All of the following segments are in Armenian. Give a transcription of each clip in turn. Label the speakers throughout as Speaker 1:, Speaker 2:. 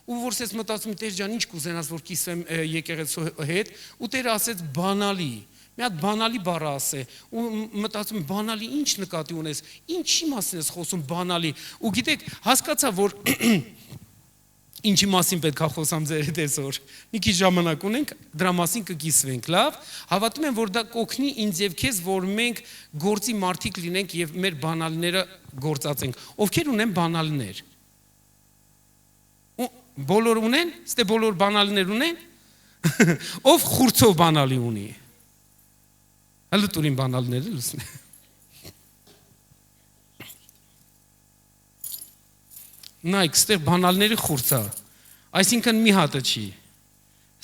Speaker 1: Ու որ ես մտածում Տեր ջան, ինչ կուզենաս որ կիսեմ եկեղեցու հետ, ու Տերը ասեց բանալի։ Մի հատ բանալի բառը ասե, ու մտածում բանալի ինչ նկատի ունես, ինչի մասին ես խոսում բանալի։ Ու գիտեք, հասկացա որ ինչի մասին պետք է խոսամ ձեր հետ այսօր։ Մի քիչ ժամանակ ունենք, դրա մասին կկիսվենք, լավ։ Հավատում եմ, որ դա կօգնի ինձ եւ քեզ, որ մենք գործի մարդիկ լինենք եւ մեր բանալիները գործածենք։ Ովքեր ունեն բանալիներ։ Բոլոր ունեն, ստե բոլոր բանալիներ ունեն։ Ով խուրցով բանալի ունի։ Հələ տուրին բանալիները լուսնե։ Նայք, ստեղ բանալների խուրցա, այսինքն մի հատը չի,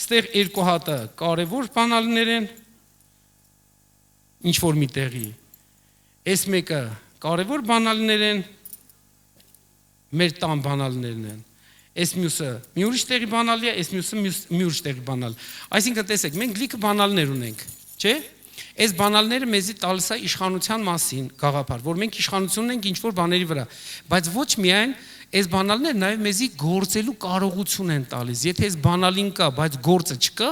Speaker 1: ստեղ երկու հատը կարևոր բանալներ են, ինչ-որ մի տեղի, այս մեկը կարևոր բանալներ են, մեր տան բանալներն են, այս մյուսը մի ուրիշ տեղի բանալի է, այս մյուսը մի ուրիշ տեղի բանալ, այսինքն տեսեք, մենք լիքը բանալներ ունենք, չէ՞, այս բանալները մեզի տալիս է իշխանության մասին գաղափար, որ մենք իշխանություն ունենք ինչ-որ բաների վրա, բայց ոչ միայն այս բանալները նաև մեզի գործելու կարողություն են տալիս։ Եթե այս բանալին կա, բայց գործը չկա,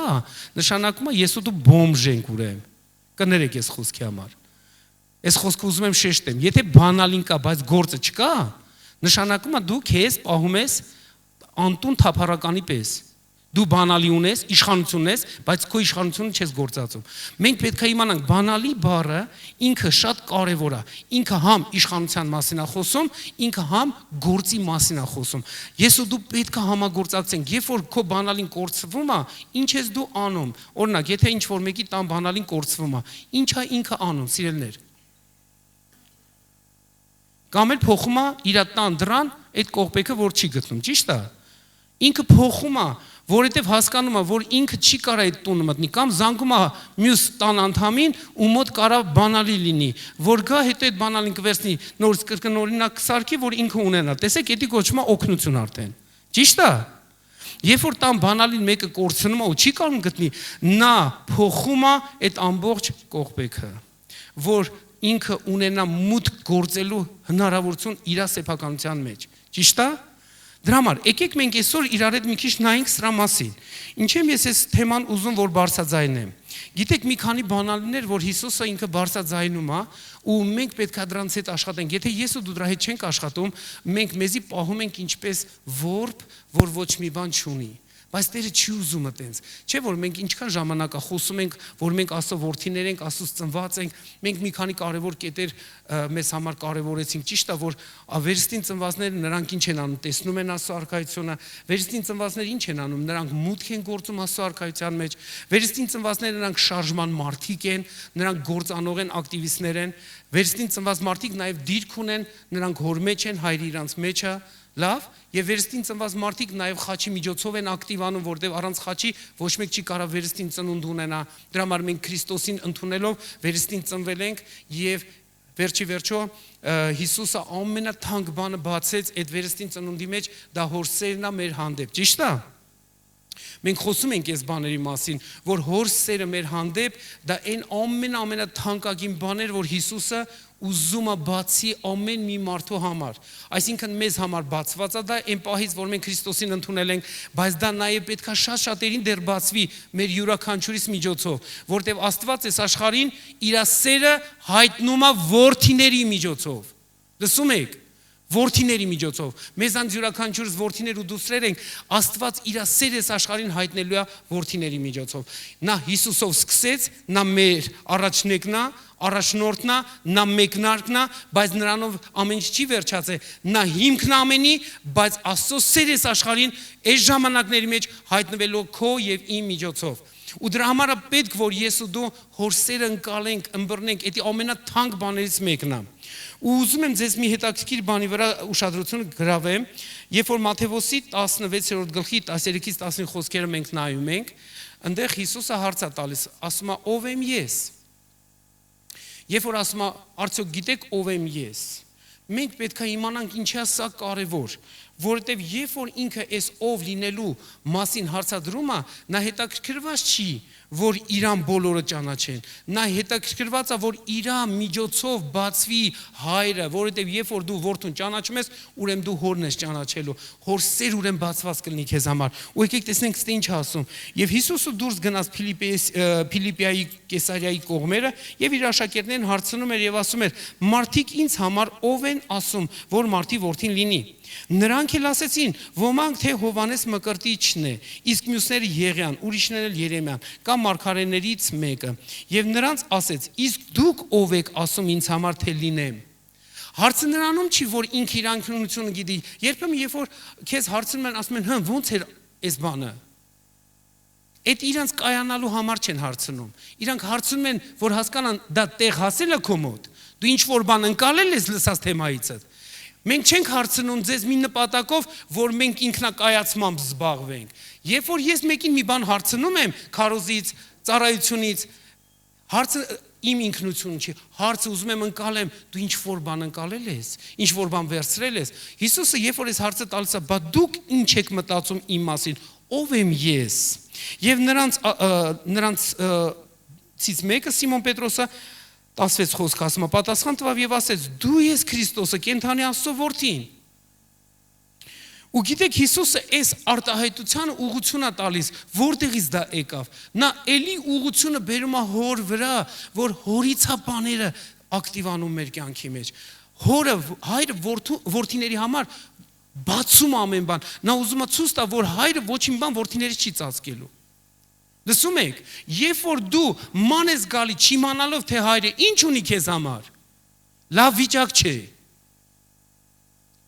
Speaker 1: նշանակում է ես ու դու բոմժ ենք ուրեմն։ Կներեք այս խոսքի համար։ Այս խոսքը ուզում եմ շեշտեմ։ Եթե բանալին կա, բայց գործը չկա, նշանակում է դու քեզ պահում ես անտուն թափառականի պես։ Դու բանալի ունես, իշխանություն ունես, բայց քո իշխանությունը չես գործածում։ Մենք պետք է իմանանք բանալի բառը ինքը շատ կարևոր է։ Ինքը համ իշխանության մասին է խոսում, ինքը համ գործի մասին է խոսում։ Ես ու դու պետք է համագործակցենք։ Երբ որ քո բանալին կորցվում է, ինչ ես դու անում։ Օրինակ, եթե ինչ որ մեկի տան բանալին կորցվում է, ինչ է ինքը անում, սիրելիներ։ Կամ էլ փոխում է իր տան դրան այդ կողպեքը, որ չի գտնում, ճիշտ է։ Ինքը փոխում է, որովհետև հասկանում է, որ ինքը չի կարա այդ տունը մտնի, կամ զանգում է մյուս տան անդամին ու մոտ կարա բանալի լինի, որ գա հետո այդ բանալին կվերցնի, նորից կրկնօրինակ սարքի, որ ինքը ունենա։ Տեսեք, դա կոչվում է օգնություն արդեն։ Ճիշտ է։ Երբ որ տան բանալին մեկը կորցնում է ու չի կարող գտնի, նա փոխում է այդ ամբողջ կողպեքը, որ ինքը ունենա մուտք գործելու հնարավորություն իր սեփականության մեջ։ Ճիշտ է։ Դրա համար եկեք մենք այսօր իրար հետ մի քիչ նայենք սրա մասին։ Ինչեմ ես այս թեման ուզում որ բարձրաձայնեմ։ Գիտեք մի քանի բանալիներ, որ Հիսուսը ինքը բարձրաձայնում է, ու մենք պետք է դրանց հետ աշխատենք։ Եթե ես ու դու դրա հետ չենք աշխատում, մենք մեզի պահում ենք ինչպես որբ, որ ոչ մի բան չունի։ Բայց Տերը չի ուզում այտենց։ Չէ՞ որ մենք ինչքան ժամանակ է խոսում ենք, որ մենք Աստծո որդիներ ենք, Աստծուց ծնված ենք, մենք մի քանի կարևոր կետեր մեզ համար կարևորեցինք։ Ճիշտ է, որ վերստին ծնվածները նրանք ինչ են անում, տեսնում են Աստծո արքայությունը, վերստին ծնվածները ինչ են անում, նրանք մուտք են գործում Աստծո արքայության մեջ, վերստին ծնվածները նրանք շարժման մարդիկ են, նրանք գործանող են, ակտիվիստներ են, վերստին ծնված մարդիկ նաև դիրք ունեն, նրանք հոր մեջ են, հայրը իրանց մեջ է։ Լավ, եւ վերստին ծնված մարդիկ նաեւ խաչի միջոցով են ակտիվանում, որտեղ առանց խաչի ոչ մեկ չի կարող վերստին ծնունդ ունենա։ Դրա համար մենք Քրիստոսին ընդունելով վերստին ծնվել ենք եւ վերջի վերջո Հիսուսը ամենաթանկ բանը բացեց այդ վերստին ծնունդի մեջ, դա հոր սերն է մեր հանդեպ։ Ճիշտ է։ Մենք խոսում ենք այս բաների մասին, որ հոր սերը մեր հանդեպ դա այն ամենաթանկագին բաներ, որ Հիսուսը ուզում է բացի ամեն մի մարդու համար։ Այսինքն մեզ համար բացված է դա այն պահից, որ մենք Քրիստոսին ընդունել ենք, բայց դա նաև պետք է շատ-շատերին դեռ բացվի մեր յուրաքանչյուրիս միջոցով, որտեղ Աստված այս աշխարհին իր սերը հայտնում է որդիների միջոցով։ Լսում եք։ Որդիների միջոցով։ Մեզանց յուրաքանչյուրս որդիներ ու դուստրեր ենք, Աստված իր սերը այս աշխարհին հայտնելու է որդիների միջոցով։ Նա Հիսուսով սկսեց, նա մեր առաջնեկն է, առաջնորդն է, նա մեկնարկն է, բայց նրանով ամեն ինչ չի վերջացել։ Նա հիմքն է ամենի, բայց Աստծո սերը այս աշխարհին այս ժամանակների մեջ հայտնվելու քո եւ իմ միջոցով։ Ու դրա համար է պետք, որ ես ու դու հոր սերը ընկալենք, ըմբռնենք, դա ամենաթանկ բաներից մեկն է։ Ու ուզում եմ ձեզ մի հետաքրքիր բանի վրա ուշադրությունը գրավեմ, երբ որ Մատթեոսի 16-րդ գլխի 13-ից 15 խոսքերը մենք նայում ենք, այնտեղ Հիսուսը հարց է տալիս, ասում է ով եմ ես։ Երբ որ ասում է արդյոք գիտեք ով եմ ես, մենք պետք է իմանանք ինչի է սա կարևոր, որովհետև երբ որ ինքը այս ով լինելու մասին հարցադրում է, նա հետաքրքրված չի, որ իրան բոլորը ճանաչեն։ Նա հետաքրքրված է, որ իրա միջոցով բացվի հայրը, որովհետև երբ որ դու որդուն ճանաչում ես, ուրեմն դու հորն ես ճանաչելու։ Հոր սեր ուրեմն բացված կլինի քեզ համար։ Ու եկեք տեսնենք ստե ինչ ասում։ Եվ Հիսուսը դուրս գնաց Փիլիպիայի Կեսարիայի կողմերը եւ իր աշակերտներին հարցնում էր եւ ասում էր. «Մարդիկ ինձ համար ով են ասում, որ մարդի որդին լինի»։ Նրանք էլ ասեցին. «Ոմանք թե Հովանես Մկրտիչն է, իսկ մյուսները Եղիան, ուրիշները էլ Երեմիան, կամ մարգարեներից մեկը»։ Եվ նրանց ասեց. «Իսկ դուք ով եք ասում ինձ համար թե լինեմ»։ Հարցը նրանում չի, որ ինքը իր անկյունությունը գիտի։ Երբեմն երբ որ քեզ հարցնում են, ասում են, ոնց էր այս բանը։ Այդ իրանց կայանալու համար չեն հարցնում։ Իրանք հարցնում են, որ հասկանան, դա տեղ հասել է քո մոտ։ Դու ինչ որ բան ընկալել ես լսած թեմայից։ Մենք չենք հարցնում ձեզ մի նպատակով, որ մենք ինքնակայացմամբ զբաղվենք։ Երբ որ ես մեկին մի բան հարցնում եմ քարոզից, ծառայությունից, հարցը իմ ինքնությունն չի, հարցը ուզում եմ ընկալեմ, դու ինչ որ բան ընկալել ես, ինչ որ բան վերցրել ես։ Հիսուսը երբ որ այս հարցը տալիս է, բա դուք ինչ եք մտածում իմ մասին, ով եմ ես։ Եվ նրանցից մեկը Սիմոն Պետրոսը 16 խոսք ասում է, պատասխան տվավ եւ ասեց. «Դու ես Քրիստոսը, կենթանի Աստծո որդին»։ Ու գիտեք, Հիսուսը այս արտահայտությանը ուղղություն է տալիս, որտեղից դա եկավ։ Նա էլի ուղղությունը բերում է հոր վրա, որ հորից է բաները ակտիվանում մեր կյանքի մեջ։ Հորը, հայրը որդիների համար բացում ամեն բան։ Նա ուզում է ցույց տա, որ հայրը ոչինչ բան որդիներից չի ծածկելու։ Լսում եք, երբ որ դու ման ես գալի չիմանալով, թե հայրը ինչ ունի քեզ համար, լավ վիճակ չէ։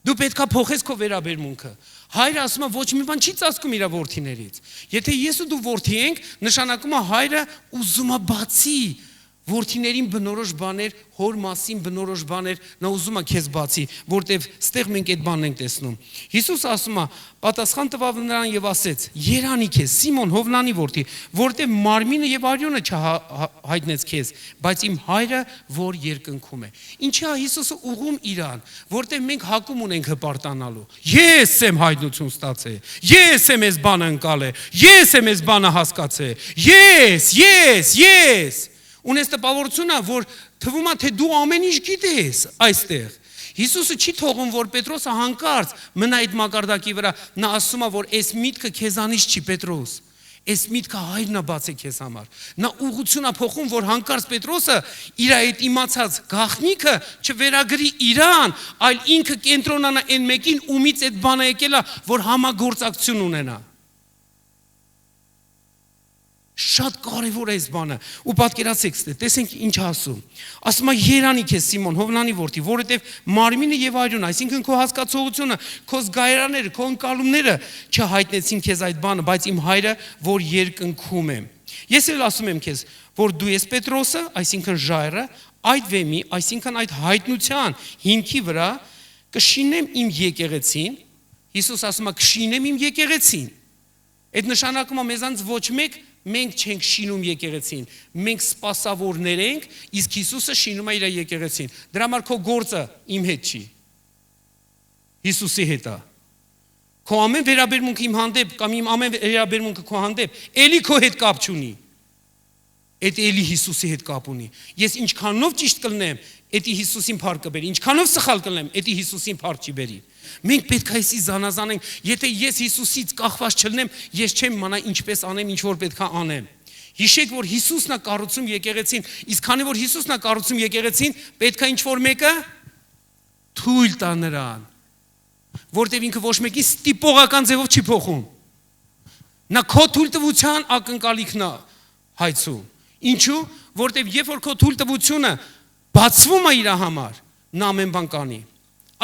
Speaker 1: Դու պետք է փոխես քո վերաբերմունքը։ Հայրը ասում է ոչ մի բան չի ծածկում իր որդիներից։ Եթե ես ու դու որդի ենք, նշանակում է հայրը ուզում է բացի որդիներին բնորոշ բաներ, հոր մասին բնորոշ բաներ, նա ուզում է քեզ բացի, որտեվ ստեղ մենք այդ բանն ենք տեսնում։ Հիսուսը ասում է, պատասխան տվավ նրան եւ ասեց. «Երանի քեզ, Սիմոն Հովնանի որդի, որտեվ մարմինը եւ արյունը չհայտնեց քեզ, բայց իմ հայրը, որ երկնքում է»։ Ինչի՞ է Հիսուսը ուղում իրան, որտեվ մենք հակում ունենք հպարտանալու։ Ես եմ հայտնություն ստացել, ես եմ այս բանը ընկալել, ես եմ այս բանը հասկացել, ես Ունես տպավորությունը, որ թվում է, թե դու ամեն ինչ գիտես այստեղ։ Հիսուսը չի թողում, որ Պետրոսը հանկարծ մնա այդ մակարդակի վրա։ Նա ասում է, որ այս միտքը քեզանից չի, Պետրոս։ Այս միտքը հայրն է բացել քեզ համար։ Նա ուղղություն է փոխում, որ հանկարծ Պետրոսը իր այդ իմացած գաղտնիքը չվերագրի իրան, այլ ինքը կենտրոնանա այն մեկին, ումից այդ բանը եկել է, որ համագործակցություն ունենա։ Շատ կարևոր է այս բանը։ Ու պատկերացեք, տեսենք ինչ ասում։ Ասում է երանի քեզ Սիմոն Հովնանի որդի, որովհետև մարմինը եւ արյունը, այսինքն քո հասկացողությունը, քո զգայարաները, քո ընկալումները չհայտնեցին քեզ այդ բանը, բայց իմ հայրը, որ երկնքում է։ Ես էլ ասում եմ քեզ, որ դու ես Պետրոսը, այսինքն ժայռը, այդ վեմի, այսինքն այդ հայտնության հիմքի վրա կշինեմ իմ եկեղեցին։ Հիսուս ասում է կշինեմ իմ եկեղեցին։ Այդ նշանակում է մեզանց ոչ մեկ մենք չենք շինում եկեղեցին, մենք սպասավորներ ենք, իսկ Հիսուսը շինում է իր եկեղեցին։ Դրա համար քո գործը իմ հետ չի, Հիսուսի հետ է։ Քո ամեն վերաբերմունքը իմ հանդեպ կամ իմ ամեն վերաբերմունքը քո հանդեպ էլի քո հետ կապ չունի։ Այդ էլի Հիսուսի հետ կապ ունի։ Ես ինչքանով ճիշտ կլնեմ, էդի Հիսուսին փառք կբերի, ինչքանով սխալ կլնեմ, էդի Հիսուսին փառք չի բերի։ Մենք պետք է այսի զանազանենք, եթե ես Հիսուսից կախված չլնեմ, ես չեմ իմանա ինչպես անեմ, ինչ որ պետք է անեմ։ Հիշեք, որ Հիսուսն է կառուցում եկեղեցին, իսկ քանի որ Հիսուսն է կառուցում եկեղեցին, պետք է ինչ որ մեկը թույլ տա նրան, որտեղ ինքը ոչ մեկի ստիպողական ձևով չի փոխում։ Նա քո թույլտվության ակնկալիքն է հայցում։ Ինչու՞, որտեղ երբ որ քո թույլտվությունը բացվում է իր համար, նա ամեն բան կանի։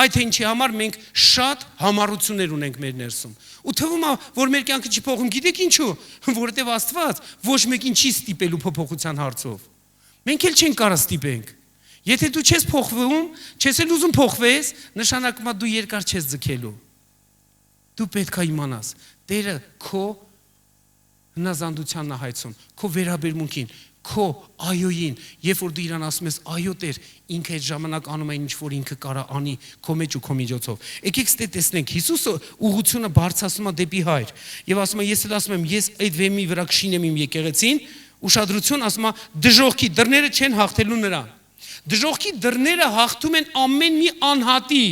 Speaker 1: Այդ ինչի համար մենք շատ համառություններ ունենք մեր ներսում։ Ու թվում է, որ մեր կյանքը չի փոխում, գիտեք ինչու՞, որովհետև Աստված ոչ մեկին չի ստիպելու փոփոխության հարցով։ Մենք էլ չենք կարող ստիպենք։ Եթե դու չես փոխվում, չես էլ ուզում փոխվես, նշանակում է դու երկար չես ձգելու։ Դու պետք է իմանաս, Տերը քո հնազանդությանն է հայցում, քո վերաբերմունքին, քո այոյին, երբ որ դու իրան ասում ես այո Տեր, ինքը այդ ժամանակ անում է ինչ որ ինքը կարա անի քո մեջ ու քո միջոցով։ Եկեք ստե տեսնենք, Հիսուսը ուղղությունը բարձրացնում է դեպի Հայր եւ ասում է ես էլ ասում եմ, ես այդ վեմի վրա կշինեմ իմ եկեղեցին, ուշադրություն, ասում է դժոխքի դռները չեն հաղթելու նրան։ Դժոխքի դռները հաղթում են ամեն մի անհատի։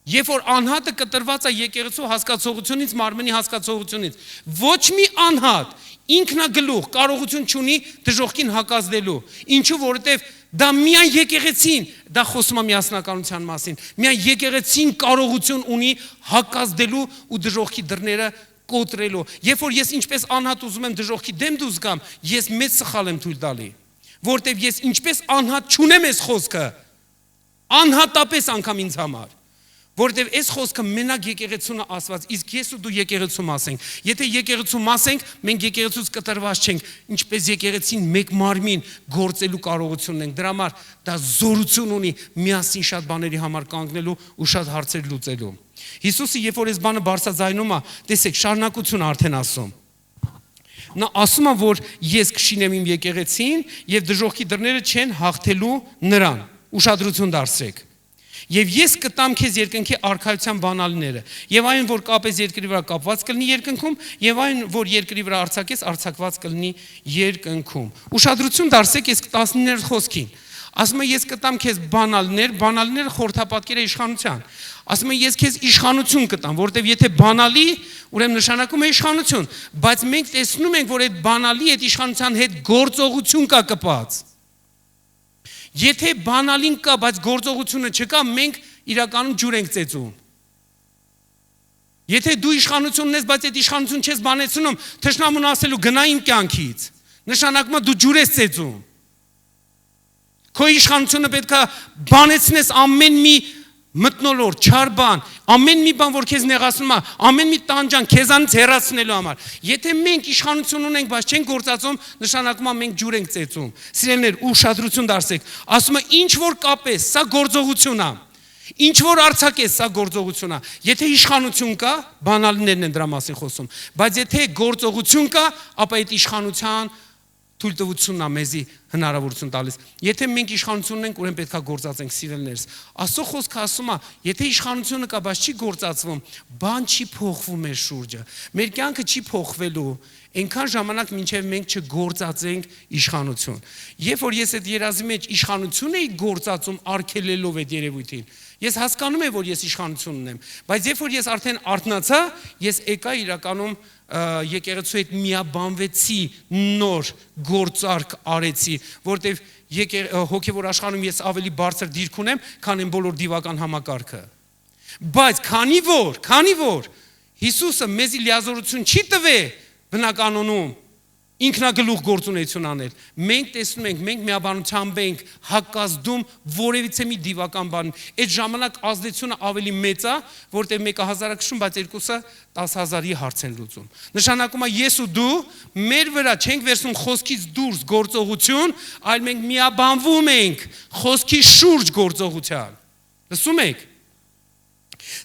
Speaker 1: Երբ որ անհատը կտրված է եկեղեցու հասկացողությունից, մարմնի հասկացողությունից, ոչ մի անհատ ինքնագլուխ կարողություն չունի դժոխքին հակազդելու։ Ինչու, որովհետև դա միայն եկեղեցին, դա խոսում է միասնականության մասին, միայն եկեղեցին կարողություն ունի հակազդելու ու դժոխքի դռները կոտրելու։ Երբ որ ես ինչպես անհատ ուզում եմ դժոխքի դեմ դուրս գամ, ես մեծ սխալ եմ թույլ տալի, որովհետև ես ինչպես անհատ չունեմ այս խոսքը, անհատապես անգամ ինձ համար։ Որովհետև այս խոսքը մենակ եկեղեցուն է ասված, իսկ ես ու դու եկեղեցու մաս ենք։ Եթե եկեղեցու մաս ենք, մենք եկեղեցուց կտրված չենք, ինչպես եկեղեցին մեկ մարմին գործելու կարողություն ունենք։ Դրա համար դա զորություն ունի միասին շատ բաների համար կանգնելու ու շատ հարցեր լուծելու։ Հիսուսը երբ որ այս բանը բարձրաձայնում է, տեսեք, շարունակություն արդեն ասում։ Նա ասում է, որ ես կշինեմ իմ եկեղեցին եւ դժոխքի դռները չեն հաղթելու նրան։ Ուշադրություն դարձրեք։ Եվ ես կտամ քեզ երկնքի արքայության բանալիները, եւ այն, որ կապես երկրի վրա կապված կլինի երկնքում, եւ այն, որ երկրի վրա արձակես, արձակված կլինի երկնքում։ Ուշադրություն դարձրեք այս 19-րդ խոսքին։ Ասում է ես կտամ քեզ բանալիներ, բանալիները խորհրդապատկեր է իշխանության։ Ասում է ես քեզ իշխանություն կտամ, որովհետև եթե բանալի, ուրեմն նշանակում է իշխանություն, բայց մենք տեսնում ենք, որ այդ բանալի այդ իշխանության հետ գործողություն կա կապած։ Եթե բանալին կա, բայց գործողությունը չկա, մենք իրականում ջուր ենք ծեծում։ Եթե դու իշխանություն ունես, բայց այդ իշխանություն չես բանեցնում, թշնամուն ասելու գնա իմ կյանքից, նշանակում է դու ջուր ես ծեծում։ Քո իշխանությունը պետք է բանեցնես ամեն մի մթնոլորտ, չար բան, ամեն մի բան, որ քեզ նեղացնում է, ամեն մի տանջան քեզանից հեռացնելու համար։ Եթե մենք իշխանություն ունենք, բայց չենք գործածում, նշանակում է մենք ջուր ենք ծեծում։ Սիրելիներ, ուշադրություն դարձեք։ Ասում է ինչ որ կապես, սա գործողություն է։ Ինչ որ արձակես, սա գործողություն է։ Եթե իշխանություն կա, բանալիներն են դրա մասին խոսում, բայց եթե գործողություն կա, ապա այդ իշխանության թույլտվությունն է մեզի հնարավորություն տալիս։ Եթե մենք իշխանություն ունենք, ուրեմն պետք է գործածենք, սիրելիներս։ Աստծո խոսքը ասում է, եթե իշխանությունը կա, բայց չի գործածվում, բան չի փոխվում մեր շուրջը։ Մեր կյանքը չի փոխվելու այնքան ժամանակ, մինչև մենք չգործածենք իշխանություն։ Երբ որ ես այդ երազի մեջ իշխանություն էի գործածում արգելելով այդ երևույթին, ես հասկանում եմ, որ ես իշխանություն ունեմ, բայց երբ որ ես արդեն արթնացա, ես եկա իրականում եկեղեցու հետ միաբանվեցի, նոր գործարք արեցի, որտեվ հոգևոր աշխարհում ես ավելի բարձր դիրք ունեմ, քան այն բոլոր դիվական համակարգը։ Բայց քանի որ Հիսուսը մեզի լիազորություն չի տվել բնականոնում ինքնագլուխ գործունեություն անել, մենք տեսնում ենք, մենք միաբանությամբ ենք հակազդում որևիցե մի դիվական բան։ Այդ ժամանակ ազդեցությունը ավելի մեծ է, որտեղ մեկը 1000-ը քշում, բայց երկուսը 10,000-ի հարց են լուծում։ Նշանակում է ես ու դու մեր վրա չենք վերցնում խոսքից դուրս գործողություն, այլ մենք միաբանվում ենք խոսքի շուրջ գործողության։ Լսում եք։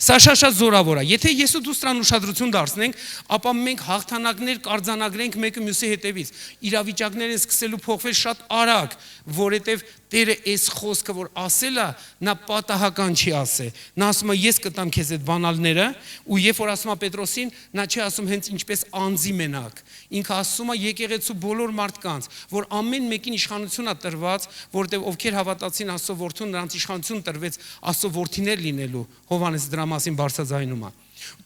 Speaker 1: Սա շատ զորավոր է։ Եթե ես ու դու սրան ուշադրություն դարձնենք, ապա մենք հաղթանակներ կարձանագրենք մեկը մյուսի հետևից։ Իրավիճակներ են սկսելու փոխվել շատ արագ, որովհետև Տերը այս խոսքը, որ ասել է, նա պատահական չի ասել։ Նա ասում է ես կտամ քեզ այդ բանալները, ու երբ որ ասում է Պետրոսին, նա չի ասում հենց ինչպես անձի մենակ։ Ինքը ասում է եկեղեցու բոլոր մարդկանց, որ ամեն մեկին իշխանություն է տրված, որտեղ ովքեր հավատացին Աստծո որդուն, նրանց իշխանություն տրվեց Աստծո որդիներ լինելու։ Հովհաննես դրա մասին բարձրաձայնում է։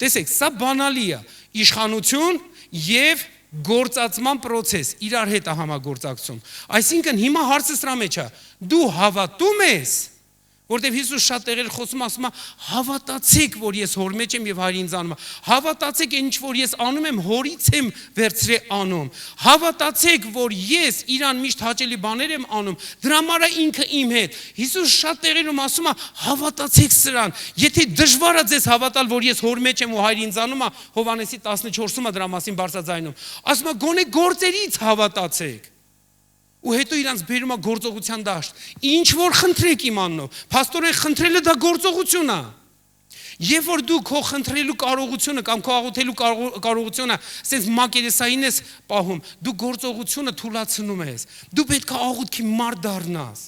Speaker 1: Տեսեք, սա բանալի է, իշխանություն եւ գործածման process իրար հետ է համագործակցում։ Այսինքն հիմա հարցը սրա մեջ է, դու հավատում ես, որտեղ Հիսուս շատ տեղեր խոսում ասում է հավատացեք, որ ես հոր մեջ եմ եւ հայրը ինձ անում է։ Հավատացեք, ինչ որ ես անում եմ, հորից եմ վերցրե անում։ Հավատացեք, որ ես իրան միշտ հաճելի բաներ եմ անում, դրա համար է ինքը իմ հետ։ Հիսուս շատ տեղերում ասում է հավատացեք սրան։ Եթե դժվար է ձեզ հավատալ, որ ես հոր մեջ եմ ու հայրը ինձ անում է, Հովհաննեսի 14-ում է դրա մասին բարձրաձայնում։ Ասում է գոնե գործերից հավատացեք։ Ու հետո իրանց բերում է գործողության դաշտ։ Ինչ որ խնդրեք իմ անունով, փաստորեն խնդրելը դա գործողություն է։ Երբ որ դու քո խնդրելու կարողությունը կամ քո աղոթելու կարողությունը ասես մակերեսային ես պահում, դու գործողությունը թուլացնում ես։ Դու պետք է աղոթքի մարդ դառնաս։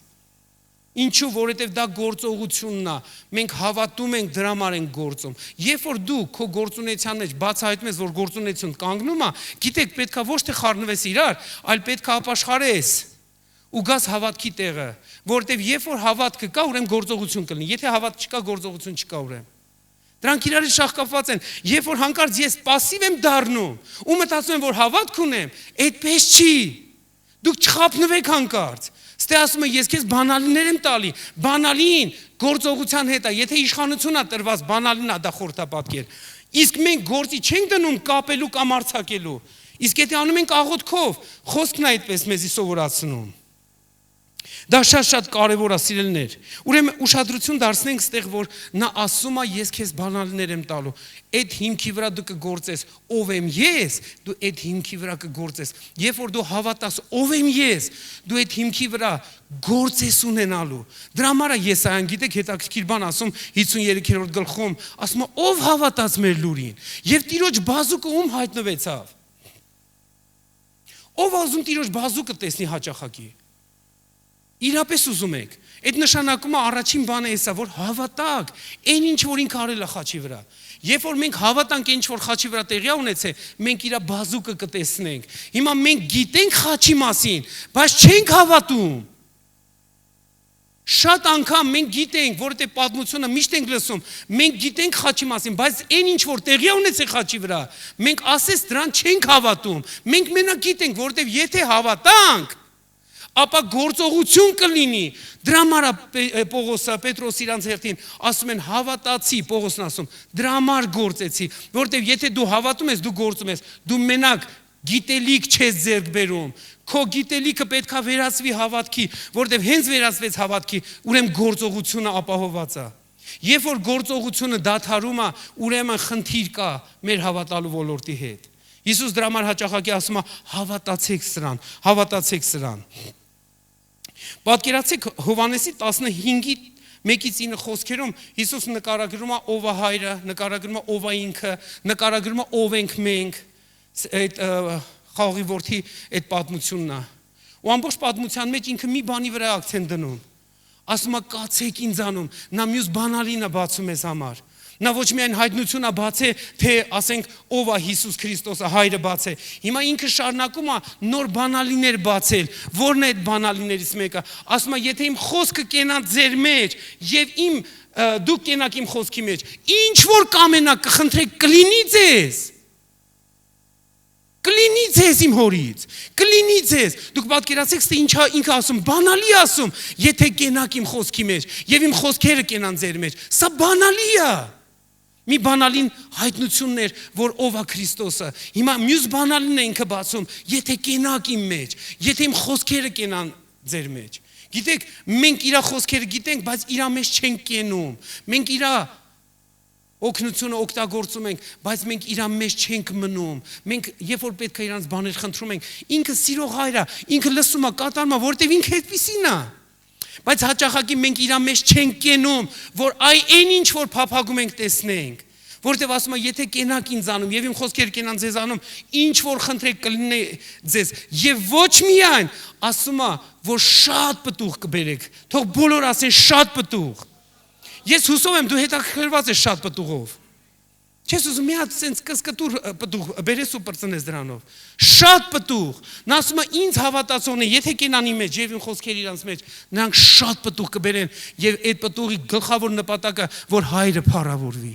Speaker 1: Ինչու, որովհետև դա գործողությունն է։ Մենք հավատում ենք, դրա համար ենք գործում։ Երբ որ դու քո գործունեության մեջ բացահայտում ես, որ գործունեություն կանգնում է, գիտեք, պետք է ոչ թե խառնվես իրար, այլ պետք է ապաշխարես ու գաս հավատքի տեղը, որովհետև երբ որ հավատքը կա, ուրեմն գործողություն կլինի։ Եթե հավատք չկա, գործողություն չկա ուրեմն։ Դրանք իրար հետ շահկապված են։ Երբ որ հանկարծ ես пассив եմ դառնում, ու մտածում եմ, որ հավատք ունեմ, այդպես չի։ Դուք չխափնվեք հանկարծ։ Ստե ասում եմ, ես քեզ բանալիներ եմ տալի։ Բանալին գործողության հետ է։ Եթե իշխանություն է տրված, բանալին է դա խորհրդապատկեր։ Իսկ մենք գործի չենք դնում կապելու կամ արձակելու։ Իսկ եթե անում ենք աղոթքով, խոսքն է այդպես մեզի սովորացնում։ Դա շատ կարևոր է, սիրելիներ։ Ուրեմն ուշադրություն դարձնենք ստեղ, որ նա ասում է, ես քեզ բանալիներ եմ տալու։ Այդ հիմքի վրա դու կգործես, ով եմ ես, դու այդ հիմքի վրա կգործես։ Երբ որ դու հավատաս, ով եմ ես, դու այդ հիմքի վրա գործ ես ունենալու։ Դրա համար է Եսայան, գիտեք, հետաքրքիր բան ասում 53-րդ գլխում, ասում է, ով հավատաց մեր լուրին։ Եվ Տիրոջ բազուկը ում հայտնվեցավ։ Ով ուզում Տիրոջ բազուկը տեսնի հաճախակի։ Իրապես ուզում եք։ Այդ նշանակումը առաջին բանը էսա, որ հավատակ, այն ինչ որ ինքը արել է խաչի վրա։ Երբ որ մենք հավատանք այն ինչ որ խաչի վրա տեղի ունեցել, մենք իր բազուկը կտեսնենք։ Հիմա մենք գիտենք խաչի մասին, բայց չենք հավատում։ Շատ անգամ մենք գիտենք, որովհետև պատմությունը միշտ ենք լսում, մենք գիտենք խաչի մասին, բայց այն ինչ որ տեղի ունեցել խաչի վրա, մենք ասես դրան չենք հավատում։ Մենք մենակ գիտենք, որովհետև եթե հավատանք, ապա գործողություն կլինի։ Դրա համար Պողոսը, Պետրոս իրանց հերթին ասում են հավատացի, Պողոսն ասում, դրա համար գործեցի, որովհետև եթե դու հավատում ես, դու գործում ես, դու մենակ գիտելիք չես ձեռք բերում, քո գիտելիքը պետք է վերածվի հավատքի, որովհետև հենց վերածվեց հավատքի, ուրեմն գործողությունը ապահովված է։ Երբ որ գործողությունը դադարում է, ուրեմն խնդիր կա մեր հավատալու ոլորտի հետ։ Հիսուս դրա համար հաճախակի ասում է հավատացեք սրան, հավատացեք սրան։ Պատկերացեք Հովհաննեսի 15-ի 1-ից 9 խոսքերում Հիսուս նկարագրում է ով է հայրը, նկարագրում է ով է ինքը, նկարագրում է ով ենք մենք, այդ խաղի որդի այդ պատմությունն է։ Ու ամբողջ պատմության մեջ ինքը մի բանի վրա ակցենտ դնում։ Ասում է կացեք ինձանում, նա մյուս բանալին է բացում ես համար։ Նա ոչ միայն հայտնություն է բացել, թե ասենք ով է Հիսուս Քրիստոսը, հայրը բացել։ Հիմա ինքը շարունակում է նոր բանալիներ բացել։ Որն է այդ բանալիներից մեկը։ Ասում է, եթե իմ խոսքը կենա ձեր մեջ եւ դուք կենաք իմ խոսքի մեջ, ինչ որ կամենաք կխնդրեք կլինի ձեզ։ Կլինի ձեզ իմ հորից, կլինի ձեզ։ Դուք պատկերացեք, թե ինչա ինքը ասում, բանալի ասում, եթե կենաք իմ խոսքի մեջ եւ իմ խոսքերը կենան ձեր մեջ։ Սա բանալի է։ Մի բանալին հայտնությունն էր, որ ով է Քրիստոսը։ Հիմա մյուս բանալին է ինքը բացում, եթե կենաք իմ մեջ, եթե իմ խոսքերը կենան ձեր մեջ։ Գիտեք, մենք իր խոսքերը գիտենք, բայց իր մեջ չենք կենում։ Մենք իր օգնությունը օգտագործում ենք, բայց մենք իր մեջ չենք մնում։ Մենք երբ որ պետք է իրանց բաներ խնդրում ենք, ինքը սիրող հայր է, ինքը լսում է, կատարում է, որովհետև ինքը այդպիսին է։ Բայց հաճախակի մենք իր մեջ չենք կենում, որ այն ինչ որ փափագում ենք տեսնենք։ Որովհետև ասում է, եթե կենաք ինձանում եւ իմ խոսքերը կենան ձեզանում, ինչ որ խնդրեք կլինի ձեզ։ Եվ ոչ միայն ասում է, որ շատ պտուղ կբերեք։ Թող բոլոր ասեն շատ պտուղ։ Ես հուսով եմ դու հետաքրքրված ես շատ պտուղով։ Չես ուզում մի հատ sense կսկտուր պտուղ բերես ու բրծնես դրանով։ Շատ պտուղ։ Նա ասում է ինձ հավատացողն է, եթե կենանի մեջ եւ իմ խոսքերը իրանց մեջ, նրանք շատ պտուղ կբերեն եւ այդ պտուղի գլխավոր նպատակը որ հայրը փառավորվի։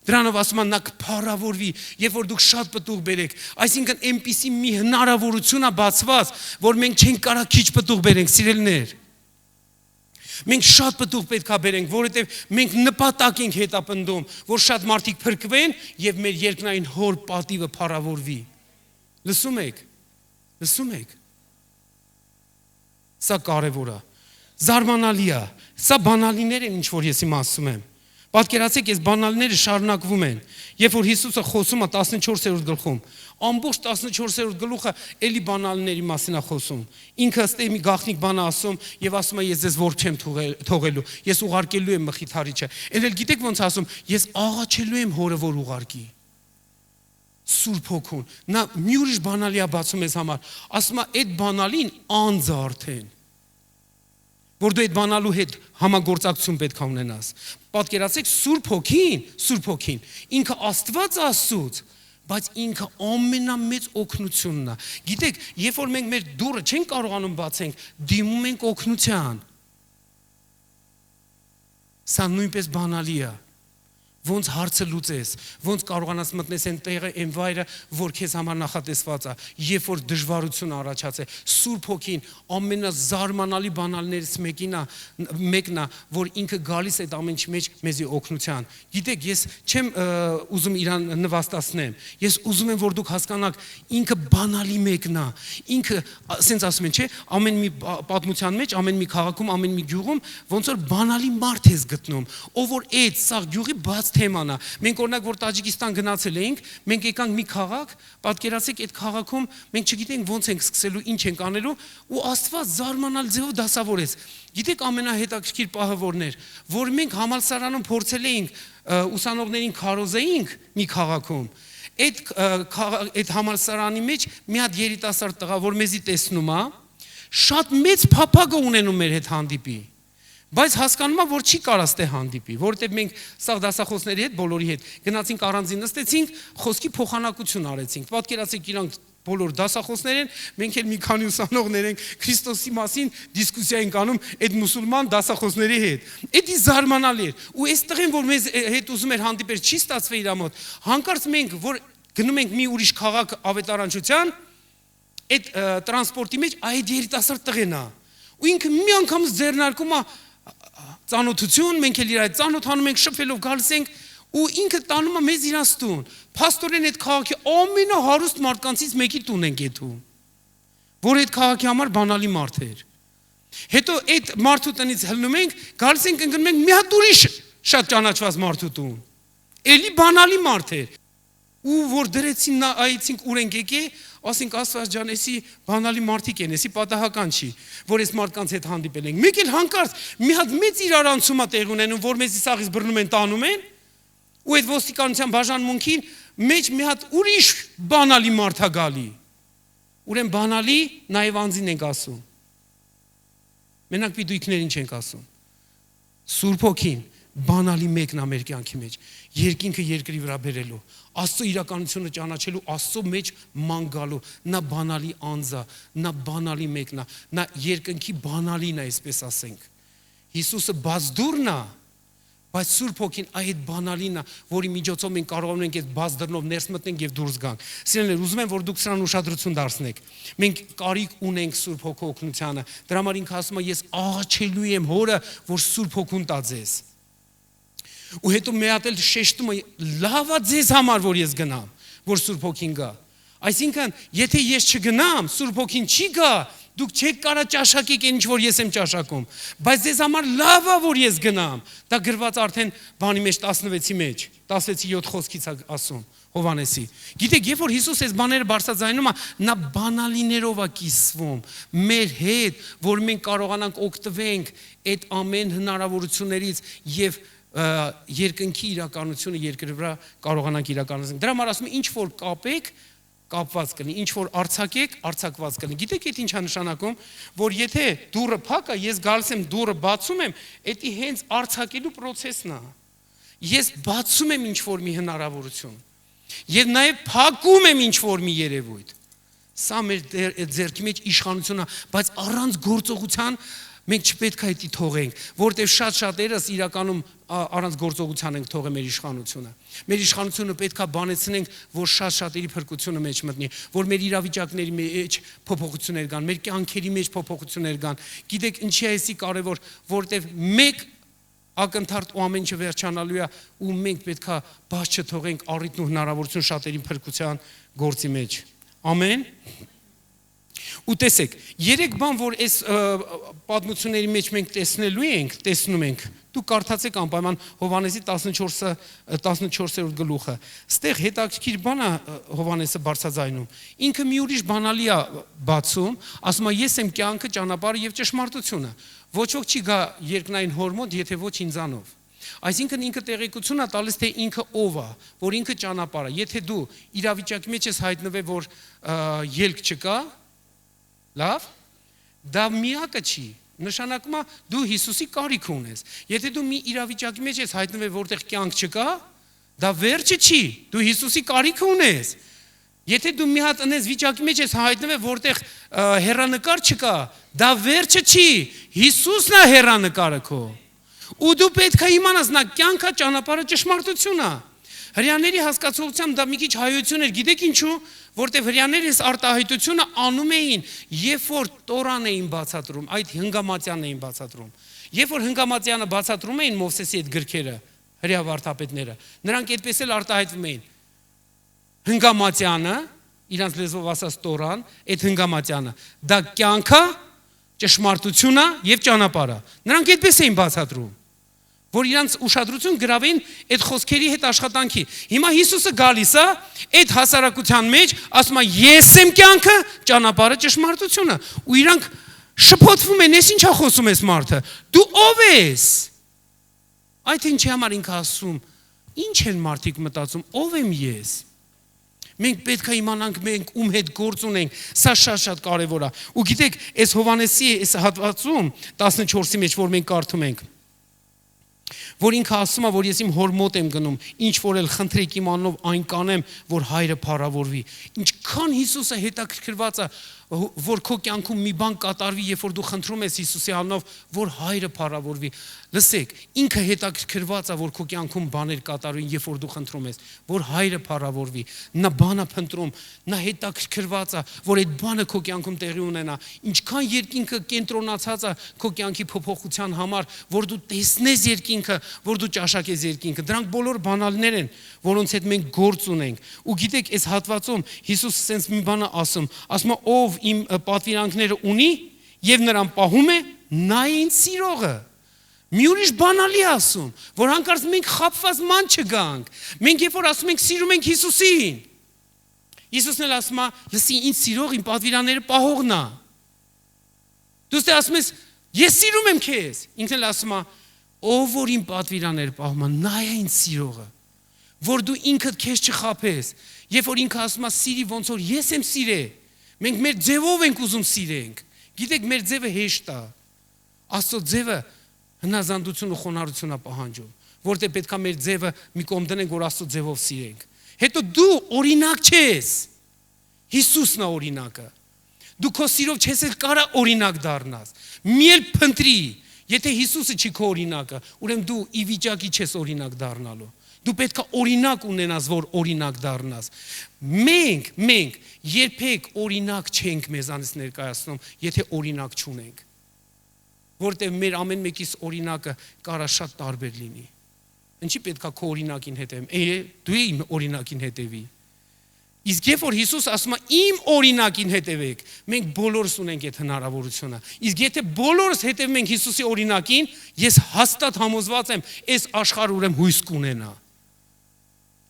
Speaker 1: Դրանով ասում են նա կփառավորվի, երբ որ դուք շատ պտուղ բերեք, այսինքն այնպիսի մի հնարավորություն է բացված, որ մենք չենք կարող քիչ պտուղ բերենք, սիրելիներ։ Մենք շատ պտուղ պետք է բերենք, որովհետև մենք նպատակ ենք հետապնդում, որ շատ մարդիկ փրկվեն եւ մեր երկնային հոր պատիվը փառավորվի։ Լսում եք։ Լսում եք։ Սա կարևոր է։ Զարմանալի է։ Սա բանալիներ են, ինչ որ ես իմ ասում եմ։ Պատկերացեք, այս բանալիները շարունակվում են։ Երբ որ Հիսուսը խոսում է 14-րդ գլխում, ամբողջ 14-րդ գլուխը էլի բանալիների մասին է խոսում։ Ինքը ըստ մի գաղտնիք բան է ասում եւ ասում է ես ձեզ որբ չեմ թողելու, ես ուղարկելու եմ մխիթարիչը։ Էլ գիտեք ոնց ասում, ես աղաչելու եմ հորը որ ուղարկի։ Սուրբ Հոգուն, նա մի ուրիշ բանալի է բացում ես համար, ասում է այդ բանալին անձ է արդեն, որ դու այդ բանալու հետ համագործակցություն պետք է ունենաս։ Պատկերացեք, Սուրբ Հոգին, ինքը Աստված Աստծուց, բայց ինքը ամենամեծ օգնությունն է։ Գիտեք, երբ որ մենք մեր դուռը չենք կարողանում բացենք, դիմում ենք օգնության։ Սա նույնպես բանալի է։ Ոնց հարցը լուծես, ոնց կարողանաս մտնես այն տեղը, այն վայրը, որ քեզ համար նախատեսված է, երբ որ դժվարություն առաջացե։ Սուրբ Հոգին ամենազարմանալի բանալներից մեկն է, որ ինքը գալիս է այդ ամենի մեջ մեզի օգնության։ Գիտեք, ես չեմ ուզում իրան նվաստացնեմ։ Ես ուզում եմ, որ դուք հասկանաք, ինքը բանալի մեկն է։ Ինքը, ասենց ասում են, չէ, ամեն մի պատմության մեջ, ամեն մի քաղաքում, ամեն մի գյուղում ոնց որ բանալի մարդ ես գտնում, ով որ այդ սաղ գյուղի բաց թեման է։ Մենք օրինակ որ Տաջիկստան գնացել էինք, մենք եկանք մի քաղաք, պատկերացեք այդ քաղաքում մենք չգիտենք ոնց ենք սկսելու, ինչ ենք անելու, ու Աստված զարմանալ ձևով դասավորեց։ Գիտեք ամենահետաքրքիր պահը որն էր, որ մենք համալսարանում փորձել էինք ուսանողներին քարոզեինք մի քաղաքում։ Այդ համալսարանի մեջ մի հատ երիտասարդ տղա, որ մեզի տեսնում է, շատ մեծ փափագ ունենում մեր հետ հանդիպի։ Բայց հասկանում եմ, որ չի կարա ստե հանդիպի, որովհետև մենք սաղ դասախոսների հետ, բոլորի հետ գնացինք առանձին նստեցինք, խոսքի փոխանակություն արեցինք։ Պատկերացեք իրանք բոլոր դասախոսներ են, մենք էլ մի քանի ուսանողներ ենք Քրիստոսի մասին դիսկուսիա ենք անում այդ մուսուլման դասախոսների հետ։ Էդի զարմանալի էր։ Ու այս տղեն, որ մեզ հետ ուզում էր հանդիպել, չի ստացվել իր մոտ։ Հանկարծ մենք, որ գնում ենք մի ուրիշ քաղաք ավետարանչության, այդ տրանսպորտի մեջ այդ երիտասարդ տղեն է։ Ու ինքը մի անգամ ձեռնարկում է ծանոթություն, մենք էլ իր այդ ծանոթանում ենք, շփվելով գալիս ենք ու ինքը տանում է մեզ իրանց տուն։ Փաստորեն այդ քաղաքի ամենահարուստ մարդկանցից մեկի տուն ենք եթում, որ այդ քաղաքի համար բանալի մարդ էր։ Հետո այդ մարդու տնից հլնում ենք, գալիս ենք ընկնում ենք մի հատ ուրիշ շատ ճանաչված մարդու տուն։ Էլի բանալի մարդ էր։ Ու որ դրեցին այցինք ուր ենք եկե, ասենք Աստված ջան, էսի բանալի մարդիկ են, էսի պատահական չի, որ այս մարդկանց հետ հանդիպել ենք։ Մեկ էլ հանկարծ մի հատ մեծ իրարանցում է տեղ ունենում, որ մեզի սաղից բռնում են, տանում են, ու այդ ոստիկանության բաժանմունքին մեջ մի հատ ուրիշ բանալի մարդ է գալի։ Ուրեմն բանալի նաև անձին ենք ասում։ Մենակ պիտույքներին չենք ասում։ Սուրբ Հոգին բանալի մեկն է մեր կյանքի մեջ, երկինքը երկրի վրա բերելու, Աստծո իրականությունը ճանաչելու, Աստծո մեջ ման գալու, նա բանալի անձ է, նա բանալի մեկն է, նա երկնքի բանալին է, այսպես ասենք։ Հիսուսը բազդուրն է, բայց Սուրբ Հոգին այդ բանալին է, որի միջոցով մենք կարողանում ենք այդ բաց դռնով ներս մտնենք եւ դուրս գանք։ Սիրելիներ, ուզում եմ, որ դուք սրան ուշադրություն դարձնեք։ Մենք կարիք ունենք Սուրբ Հոգու օգնությանը։ Դրա համար ինքը ասում է, ես աղաչելու եմ Հորը, որ Սուրբ Հոգուն տա ձեզ։ Ու հետո մի հատ էլ շեշտում է, լավ է ձեզ համար, որ ես գնամ, որ Սուրբ Հոգին գա։ Այսինքն, եթե ես չգնամ, Սուրբ Հոգին չի գա, դուք չեք կարա ճաշակեք այն ինչ որ ես եմ ճաշակում, բայց ձեզ համար լավ է, որ ես գնամ։ Դա գրված արդեն բանի մեջ 16-ի մեջ, 16-7 խոսքից է ասում Հովանեսի։ Գիտեք, երբ որ Հիսուս այս բաները բարձրաձայնում է, նա բանալիներով է կիսվում մեր հետ, որ մենք կարողանանք օգտվենք այդ ամեն հնարավորություններից եւ երկնքի իրականությունը երկրի վրա կարողանանք իրականացնել։ Դրա համար ասում եմ, ինչ որ կապեք, կապված կլինի, ինչ որ արձակեք, արձակված կլինի։ Գիտեք այդ ինչ է նշանակում, որ եթե դուռը փակ է, ես գալիս եմ դուռը բացում եմ, դա հենց արձակելու process-ն է։ Ես բացում եմ ինչ որ մի հնարավորություն եւ նաեւ փակում եմ ինչ որ մի երևույթ։ Սա մեր ձեռքի մեջ իշխանություն է, բայց առանց գործողության մենք չպետք է դա թողենք, որտեղ շատ-շատերս իրականում առանց գործողության ենք թողել մեր իշխանությունը։ Մեր իշխանությունը պետք է բանեցնենք, որ շատ-շատերի փրկությունը մեջ մտնի, որ մեր իրավիճակների մեջ փոփոխություններ կան, մեր կյանքերի մեջ փոփոխություններ կան։ Գիտեք, ինչի է էսի կարևոր, որտեղ մեկ ակնթարթ ու ամեն ինչ վերջանալու է, ու մենք պետք է բաց չթողենք առիթն ու հնարավորություն շատերի փրկության գործի մեջ։ Ամեն։ Ու տեսեք, երեք բան, որ այս պատմությունների մեջ մենք տեսնում ենք, դու կարդացեք անպայման Հովհաննեսի 14-րդ գլուխը։ Ստեղ հետաքրքիր բան է Հովհաննեսը բարձրաձայնում։ Ինքը մի ուրիշ բանալի է բացում, ասում է ես եմ կյանքը, ճանապարհը եւ ճշմարտությունը։ Ոչ ոք չի գա երկնային հոր մոտ, եթե ոչ ինձանով։ Այսինքն ինքը տեղեկություն է տալիս, թե ինքը ով է, որ ինքը ճանապարհ է։ Եթե դու իրավիճակի մեջ ես հայտնվել, որ ելք չկա, լավ, դա միակը չի, նշանակում է դու Հիսուսի կարիք ունես։ Եթե դու մի իրավիճակի մեջ ես հայտնվել, որտեղ կյանք չկա, դա վերջը չի, դու Հիսուսի կարիք ունես։ Եթե դու մի հատ այնպես վիճակի մեջ ես հայտնվել, որտեղ հեռանկար չկա, դա վերջը չի, Հիսուսն է հեռանկարը քո։ Ու դու պետք է իմանաս նա կյանքը, ճանապարհը, ճշմարտությունն է։ Հրեաների հասկացողությամբ դա մի քիչ հայություն էր, գիտեք ինչու, որտեղ հրեաները այս արտահայտությունը անում էին, երբ որ Տորան էին բացատրում, այդ հնգամատյանն էին բացատրում։ Երբ որ հնգամատյանը բացատրում էին Մովսեսի այդ գրքերը, հրեա վարդապետները, նրանք այդպես էլ արտահայտվում էին։ Հնգամատյանը, իրանց լեզվով ասած Տորան, այդ հնգամատյանը, դա կյանքը, ճշմարտությունը եւ ճանապարհը։ Նրանք այդպես էին բացատրում, որ իրանց ուշադրություն գրավեին այդ խոսքերի հետ աշխատանքի։ Հիմա Հիսուսը գալիս է այդ հասարակության մեջ, ասում է ես եմ կյանքը, ճանապարհը, ճշմարտությունը, ու իրանք շփոթվում են, ես ինչա խոսում ես մարդը, դու ով ես։ Այդ ինչի համար ինքը ասում, ինչ են մարդիկ մտածում, ով եմ ես։ Մենք պետք է իմանանք մենք ում հետ գործ ունենք, սա շատ կարևոր է։ Ու գիտեք, այս Հովհաննեսի այս հատվածում 14-ի մեջ, որ մենք կարդում ենք, որ ինքը ասում է, որ ես իմ հոր մոտ եմ գնում, ինչ որ էլ խնդրեք իմ անունով այն կանեմ, որ հայրը փառավորվի։ Ինչքան Հիսուսը հետաքրքրված է, որ քո կյանքում մի բան կատարվի, երբ որ դու խնդրում ես Հիսուսի անունով, որ հայրը փառավորվի։ Լսեք, ինքը հետաքրքրված է, որ քո կյանքում բաներ կատարվին, երբ որ դու խնդրում ես, որ հայրը փառավորվի։ Նա բան է փնտրում, նա հետաքրքրված է, որ այդ բանը քո կյանքում տեղի ունենա։ Ինչքան երկինքը կենտրոնացած է քո կյանքի փոփոխության համար, որ դու տեսնես երկինքը, որ դու ճաշակես երկինքը։ Դրանք բոլոր բանալներ են, որոնց հետ մենք գործ ունենք։ Ու գիտեք, այս հատվածում Հիսուսը sense մի բան է ասում է ով իմ պատվիրանքները ունի եւ նրան պահում է, նա է ինձ սիրողը։ Մի ուրիշ բանալի ասում, որ հանկարծ մենք խաբված ման չգանք։ Մենք երբ որ ասում ենք սիրում ենք Հիսուսին, Հիսուսն էլ ասում է, լսի, ինձ սիրող իմ պատվիրանները պահողն է։ Դու ստե ասում ես, ես սիրում եմ քեզ։ Ինքն էլ ասում է, ով որ իմ պատվիրանները պահում է, նա է ինձ սիրողը։ Որ դու ինքդ քեզ չխաբես։ Երբ որ ինքը ասում է, սիրի ոնց որ ես եմ սիրել։ Մենք մեր ձևով ենք ուզում սիրենք։ Գիտեք, մեր ձևը հեշտ է։ Աստծո ձևը հնազանդություն ու խոնարհություն է պահանջում, որտեղ պետքա մեր ձևը մի կողմ դնենք, որ Աստծո ձևով սիրենք։ Հետո դու օրինակ չես։ Հիսուսն է օրինակը։ Դու քո սիրով չես էլ կարա օրինակ դառնաս։ Մի էլ փնտրի, եթե Հիսուսը չի քո օրինակը, ուրեմն դու ի վիճակի չես օրինակ դառնալու։ Դու պետք է օրինակ ունենաս, որ օրինակ դառնաս։ Մենք երբեք օրինակ չենք մեզանից ներկայացնում, եթե օրինակ չունենք։ Որտեղ մեր ամեն մեկիս օրինակը կարա շատ տարբեր լինի։ Ինչի պետք է քո օրինակին հետևեմ։ Դու իմ օրինակին հետևի։ Իսկ երբ որ Հիսուս ասում է իմ օրինակին հետևեք, մենք բոլորս ունենք այդ հնարավորությունը։ Իսկ եթե բոլորս հետևում ենք Հիսուսի օրինակին, ես հաստատ համոզված եմ, այս աշխարհը ուրեմն հույս կունենա։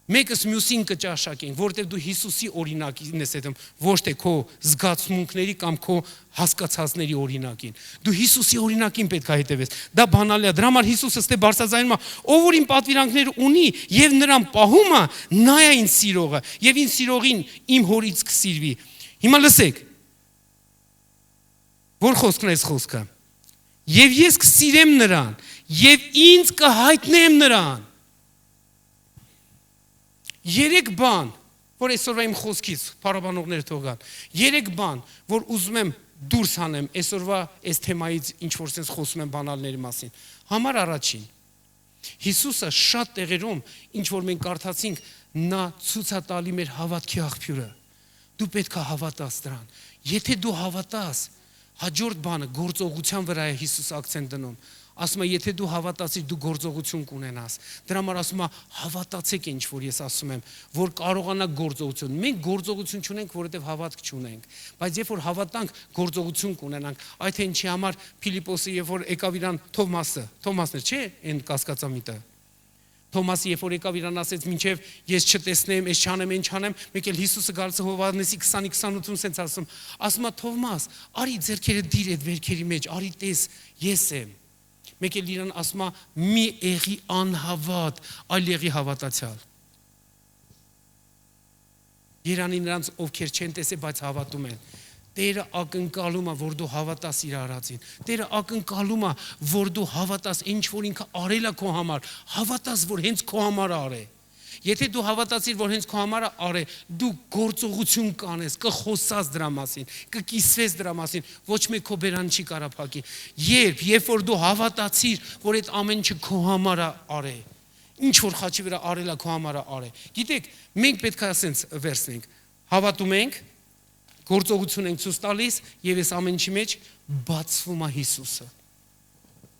Speaker 1: Մեկս մյուսին կճաշակենք, որտեղ դու Հիսուսի օրինակին ես հետևում, ոչ թե քո զգացմունքների կամ քո հասկացածների օրինակին։ Դու Հիսուսի օրինակին պետք է հետևես։ Դա բանալ է։ Դրա համար Հիսուսը ստե բարձրաձայնում է, ով որ իմ պատվիրանքները ունի եւ նրան պահում է, նա է ինձ սիրողը, եւ ինձ սիրողին իմ հորից կսիրվի։ Հիմա լսեք։ Որ խոսքն է այս խոսքը։ Եվ ես կսիրեմ նրան, եւ ինձ կհայտնեմ նրան։ Երեք բան, որ այսօրվա իմ խոսքից փառաբանողներ թողան, երեք բան, որ ուզում եմ դուրս հանեմ այսօրվա այս թեմայից, ինչ որ sense խոսում եմ բանալների մասին։ Համար առաջին, Հիսուսը շատ տեղերում, ինչ որ մենք կարդացինք, նա ցույց է տալի մեր հավատքի աղբյուրը։ Դու պետք է հավատաս դրան։ Եթե դու հավատաս, հաջորդ բանը գործողության վրա է Հիսուս ակցենտ դնում։ Ասում է, եթե դու հավատացիր, դու գործողություն կունենաս։ Դրա համար ասում է, հավատացեք ինչ որ ես ասում եմ, որ կարողանաք գործողություն։ Մենք գործողություն չունենք, որովհետև հավատք չունենք։ Բայց երբ որ հավատանք, գործողություն կունենանք։ Այդ ինչի համար Փիլիպոսը երբ որ եկավ իրան Թոմասն էր, չէ՞, այն կասկածամիտը։ Թոմասը երբ որ եկավ իրան ասեց, մինչև ես չտեսնեմ, ես չանեմ, ինչ անեմ, մեկ էլ Հիսուսը գալիս Հովհաննեսի 20-28 սենց ասում է Թովմաս, արի ձեռքերը դիր այդ վերքերի մեջ, արի տես, ես եմ։ Մեկ էլ իրան ասում է, մի եղի անհավատ, այլ եղի հավատացյալ։ Երանի նրանց, ովքեր չեն տեսել, բայց հավատում են։ Տերը ակնկալում է, որ դու հավատաս իր արածին։ Տերը ակնկալում է, որ դու հավատաս ինչ որ ինքը արել է քո համար, հավատաս, որ հենց քո համար արե։ Եթե դու հավատացիր, որ հենց քո համար արե, դու գործողություն կանես, կխոսաս դրա մասին, կկիսվես դրա մասին, ոչ մեկ քո բերան չի կարա փակի։ Երբ որ դու հավատացիր, որ այդ ամեն ինչը քո համար արե, ինչ որ խաչի վրա արել է քո համար արե։ Գիտեք, մենք պետք է ասենք վերցնենք, հավատում ենք, գործողություն ենք ցույց տալիս եւ այս ամեն ինչի մեջ բացվում է Հիսուսը։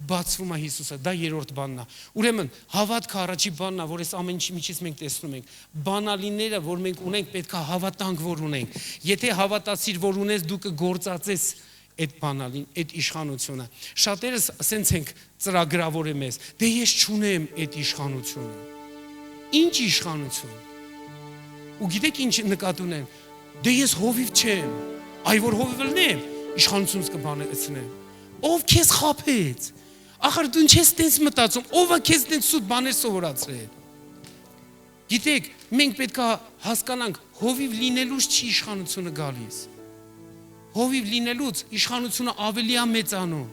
Speaker 1: Բացվում է Հիսուսը, դա երրորդ բանն է։ Ուրեմն հավատքը առաջի բանն է, որ այս ամեն ինչի միջից մենք տեսնում ենք։ Բանալիները, որ մենք ունենք, պետք է հավատանք, որ ունենք։ Եթե հավատացիր, որ ունես, դու կգործածես այդ բանալին, այդ իշխանությունը։ Շատերս ասենց ենք ծրագրավորել մեզ, դե ես չունեմ այդ իշխանությունը։ Ինչ իշխանություն։ Ու գիտեք ինչ նկատի ունեն։ Դե ես հովիվ չեմ, այ որ հովիվ լինեմ, իշխանությունս կբանեցնեմ։ Ով քեզ խաբեց։ Ախր դու ինչես տենց մտածում, ով է քեզ տենց սուտ բաներ սովորացրել։ Գիտեք, մենք պետք է հասկանանք, հովիվ լինելուց չի իշխանությունը գալիս։ Հովիվ լինելուց իշխանությունը ավելի է մեծանում,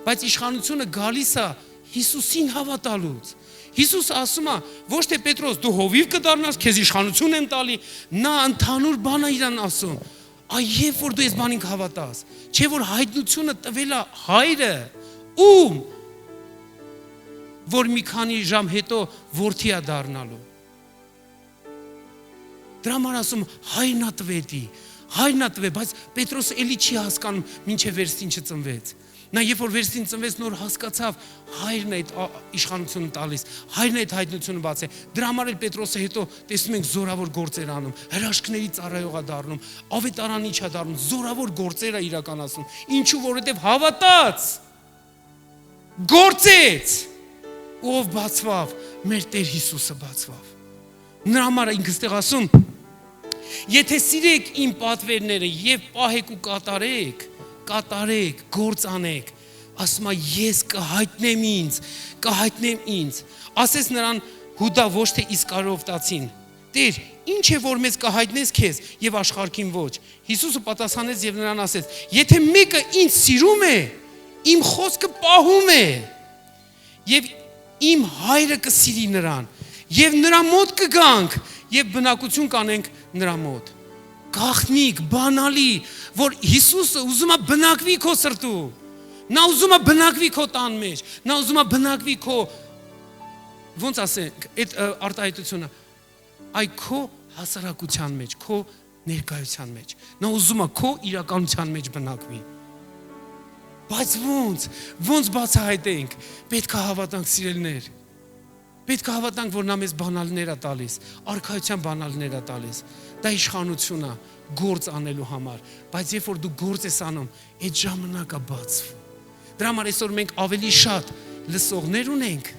Speaker 1: բայց իշխանությունը գալիս է Հիսուսին հավատալուց։ Հիսուս ասում է, ոչ թե Պետրոս, դու հովիվ կդառնաս, քեզ իշխանություն եմ տալի, նա ընդհանուր բան է իրան ասում։ Այ երբ որ դու այս բանին հավատաս, չէ որ հայտնությունը տվել է հայրը, ում որ մի քանի ժամ հետո որդի է դառնալու։ Դրա համար ասում հայրն է տվել, բայց Պետրոսը էլի չի հասկանում, մինչև վերստին չծնվեց։ Նա երբ որ վերստին ծնվեց, նոր հասկացավ հայրն է այդ իշխանությունը տալիս, հայրն է այդ հայտնությունը բացել։ Դրա համար էլ Պետրոսը հետո տեսնում ենք զորավոր գործեր անում, հրաշքների ծառայող է դառնում, ավետարանիչ է դառնում, զորավոր գործեր է իրականացնում։ Ինչու որովհետև հավատաց, գործեց, ով բացվավ, մեր Տեր Հիսուսը բացվավ։ Նրա համար ինքը ստեղ ասում, եթե սիրեք իմ պատվերները եւ պահեք ու կատարեք, գործ անեք, ասում է ես կհայտնեմ ինձ, ասես նրան Հուդա ոչ թե Իսկարիովտացին, Տեր, ինչ է որ մեզ կհայտնես քեզ եւ աշխարհքին ոչ։ Հիսուսը պատասխանեց եւ նրան ասեց. եթե մեկը ինձ սիրում է, իմ խոսքը պահում է, եւ իմ հայրը կսիրի նրան, եւ նրա մոտ կգանք եւ բնակություն կանենք նրա մոտ։ Գաղտնիք, բանալի, որ Հիսուսը ուզում է բնակվի քո սրտում։ Նա ուզում է բնակվի քո տան մեջ, նա ուզում է բնակվի քո ոնց ասենք, այդ արտահայտությունը այ քո հասարակության մեջ, քո ներկայության մեջ։ Նա ուզում է քո իրականության մեջ բնակվի։ Բայց ոնց բացահայտենք, պետք է հավատանք սիրելիներ։ Պետք է հավատանք, որ նա մեզ բանալներ է տալիս, արքայության բանալներ է տալիս։ Դա իշխանություն է գործ անելու համար, բայց երբ որ դու գործ ես անում, այդ ժամանակը բացվում։ Դրա համար այսօր մենք ավելի շատ լսողներ ունենք,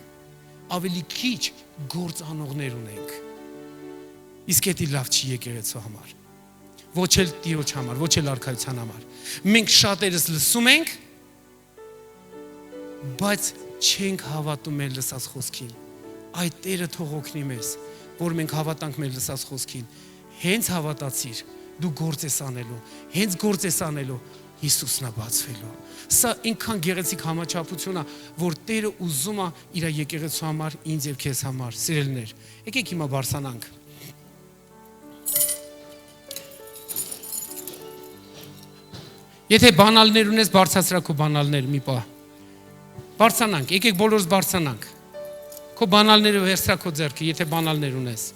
Speaker 1: ավելի քիչ գործ անողներ ունենք։ Իսկ դա լավ չի եկեղեցու համար։ Ոչ էլ Տիրոջ համար, ոչ էլ արքայության համար։ Մենք շատերս լսում ենք, բայց չենք հավատում մեր լսած խոսքին։ Այդ Տերը թող օգնի մեզ, որ մենք հավատանք մեր լսած խոսքին։ Հենց հավատացիր, դու գործ ես անելու, հենց գործ ես անելու, Հիսուսն է բացվելու։ Սա այնքան գեղեցիկ համաչափություն է, որ Տերը ուզում է իր եկեղեցու համար, ինձ եւ քեզ համար, սիրելիներ։ Եկեք հիմա բարձրանանք։ Եթե բանալներ ունես, բարձրացրակ ու բանալներ մի պահ։ Բարձրանանք, եկեք բոլորս բարձրանանք։ Քո բանալները վերցրա քո ձեռքը, եթե բանալներ ունես։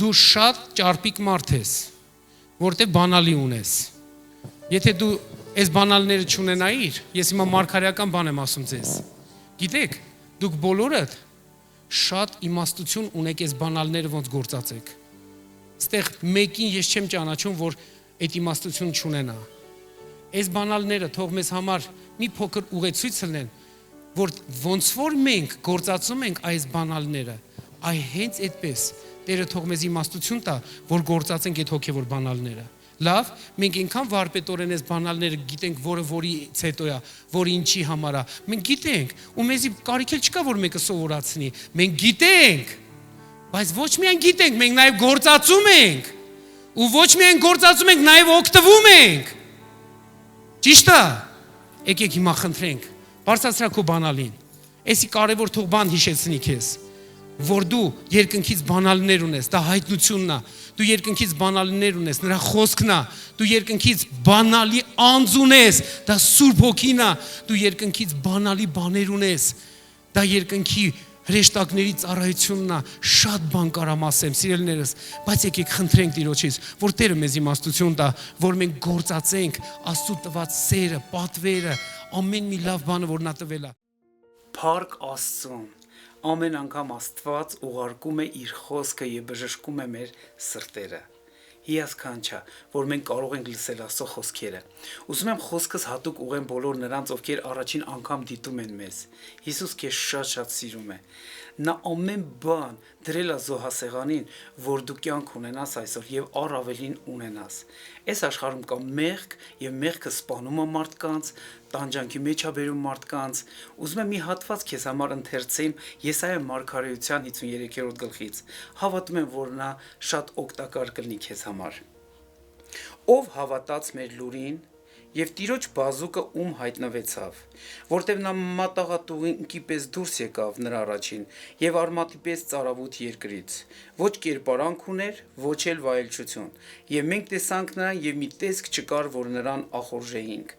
Speaker 1: Դու շատ ճարպիկ մարդ ես, որտեղ բանալի ունես։ Եթե դու Այս բանալները չունենայիր, ես հիմա մարգարեական բան եմ ասում ձեզ։ Գիտեք, դուք բոլորդ շատ իմաստություն ունեք այս բանալները ոնց գործածեք։ Ստեղ մեկին ես չեմ ճանաչում, որ այդ իմաստություն չունենա։ Այս բանալները թող մեզ համար մի փոքր ուղեցույց լինեն, որ ոնց որ մենք գործածում ենք այս բանալները, այ հենց այդպես Տերը թող մեզ իմաստություն տա, որ գործածենք այդ հոգևոր բանալները։ Լավ, մենք այնքան վարպետորեն այս բանալները գիտենք, որը որից հետո է, որ ինչի համար է։ Մենք գիտենք, ու մեզի կարիք էլ չկա, որ մեկը սովորացնի։ Մենք գիտենք, բայց ոչ միայն գիտենք, մենք նաև գործածում ենք։ Ու ոչ միայն գործածում ենք, նաև օգտվում ենք։ Ճիշտ է։ Եկեք հիմա խնդրենք, բարձրացրա քո բանալին։ Էսի կարևոր թող բան հիշեցնի քեզ, որ դու երկնքից բանալներ ունես, դա հայտնությունն է։ Դու երկնքից բանալներ ունես, նրա խոսքն է։ Դու երկնքից բանալի անձ ունես, դա Սուրբ Հոգին է։ Դու երկնքից բանալի բաներ ունես, դա երկնքի հրեշտակների ծառայությունն է։ Շատ բան կարամ ասեմ, սիրելիներս, բայց եկեք խնդրենք Տիրոջից, որ Տերը մեզ իմաստություն տա, որ մենք գործածենք Աստծո տված սերը, պատվերը, ամեն մի լավ բանը, որ նա տվել է։ Փառք Աստծուն։ Ամեն անգամ Աստված ուղարկում է իր խոսքը եւ բժշկում է մեր սրտերը։ Հիասքանչ է, որ մենք կարող ենք լսել Աստծո խոսքերը։ Ուզում եմ խոսքս հատուկ ուղղեմ բոլոր նրանց, ովքեր առաջին անգամ դիտում են մեզ։ Հիսուս քեզ շատ սիրում է։ Նա ամեն բան դրել է զոհասեղանին, որ դու կյանք ունենաս այսօր եւ առավելին ունենաս։ Այս աշխարհում կա մեղք եւ մեղքը սպանում է մարդկանց, տանջանքի մեջ է բերում մարդկանց։ Ուզում եմ մի հատված քեզ համար ընթերցեմ Եսայիա մարգարեության 53-րդ գլխից։ Հավատում եմ, որ նա շատ օգտակար կլինի քեզ համար։ Ով հավատաց մեր լուրին եւ Տիրոջ բազուկը ում հայտնվեցավ, որտեւ նա մատաղատուղինքի պես դուրս եկավ նրա առաջին եւ արմատի պես ծարավուտ երկրից, ոչ կերպարանք ուներ, ոչ էլ վայելչություն, եւ մենք տեսանք նրան եւ մի տեսք չկար, որ նրան ախորժեինք։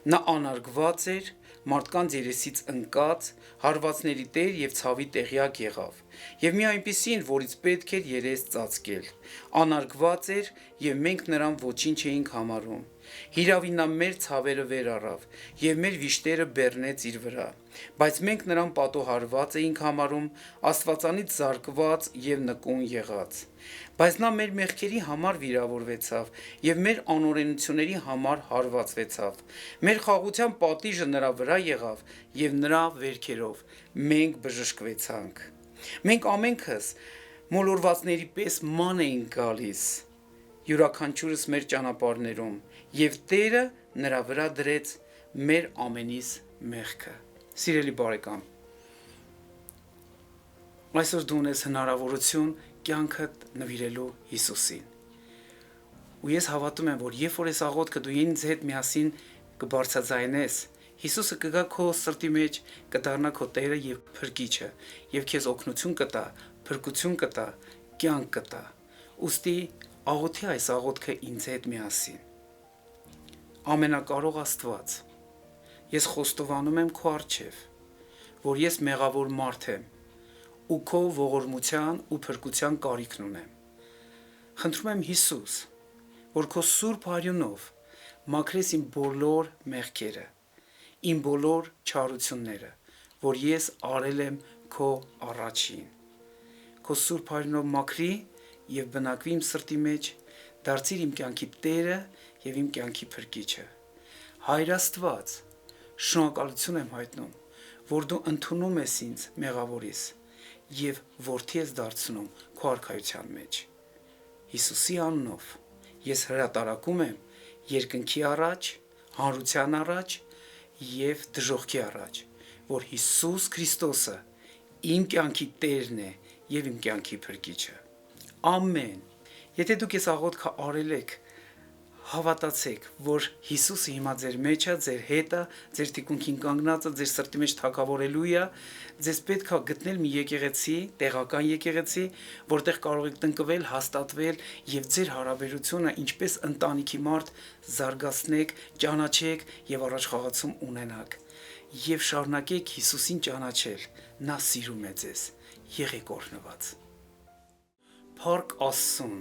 Speaker 1: Նա անարգված էր, մարդկանց երեսից ընկած, հարվածների տեր եւ ցավի տեղյակ եղավ, եւ մի այնպիսին, որից պետք էր երես ծածկել, անարգված էր եւ մենք նրան ոչինչ էինք համարում։ Հիրավի նա մեր ցավերը վեր առավ եւ մեր վիշտերը բեռնեց իր վրա, բայց մենք նրան պատոհարված էինք համարում, Աստվածանից զարկված եւ նկուն եղած։ Բայց նա մեր մեղքերի համար վիրավորվեցավ եւ մեր անօրենությունների համար հարվածվեցավ։ Մեր խաղաղության պատիժը նրա վրա եղավ եւ նրա վերքերով մենք բժշկվեցանք։ Մենք ամենքս մոլորվածների պես ման էինք գալիս, յուրաքանչյուրս մեր ճանապարհներում, եւ Տերը նրա վրա դրեց մեր ամենիս մեղքը։ Սիրելի բարեկամ, այսօր դու ունես հնարավորություն կյանքդ նվիրելու Հիսուսին։ Ու ես հավատում եմ, որ երբ որ այս աղոթքը դու ինձ հետ միասին կբարձրացնես, Հիսուսը կգա քո սրտի մեջ, կդառնա քո Տերը եւ Փրկիչը, եւ քեզ օգնություն կտա, փրկություն կտա, կյանք կտա։ Ուստի աղոթի այս աղոթքը ինձ հետ միասին։ Ամենակարող Աստված, ես խոստովանում եմ քո առջև, որ ես մեղավոր մարդ եմ ու քո ողորմության ու փրկության կարիքն ունեմ։ Խնդրում եմ Հիսուս, որ քո սուրբ արյունով մաքրես իմ բոլոր մեղքերը, իմ բոլոր չարությունները, որ ես արել եմ քո առաջին։ Քո սուրբ արյունով մաքրի եւ բնակվի իմ սրտի մեջ, դարձիր իմ կյանքի Տերը եւ իմ կյանքի Փրկիչը։ Հայր Աստված, շնորհակալություն եմ հայտնում, որ դու ընդունում ես ինձ մեղավորիս եւ որդի ես դարձնում քո արքայության մեջ։ Հիսուսի անունով ես հրատարակում եմ երկնքի առաջ, հանրության առաջ եւ դժոխքի առաջ, որ Հիսուս Քրիստոսը իմ կյանքի Տերն է եւ իմ կյանքի Փրկիչը։ Ամեն։ Եթե դուք այս աղոթքը արել եք, հավատացեք, որ Հիսուսը հիմա ձեր մեջ է, ձեր հետ է, ձեր թիկունքին կանգնած է, ձեր սրտի մեջ թագավորելու է, ձեզ պետք է գտնել մի եկեղեցի, տեղական եկեղեցի, որտեղ կարող եք տնկվել, հաստատվել եւ ձեր հարաբերությունը ինչպես ընտանիքի մարդ զարգացնեք, ճանաչեք եւ առաջխաղացում ունենաք։ Եվ շարունակեք Հիսուսին ճանաչել, նա սիրում է ձեզ։ Եղեք օրհնված։ Փառք Աստծուն։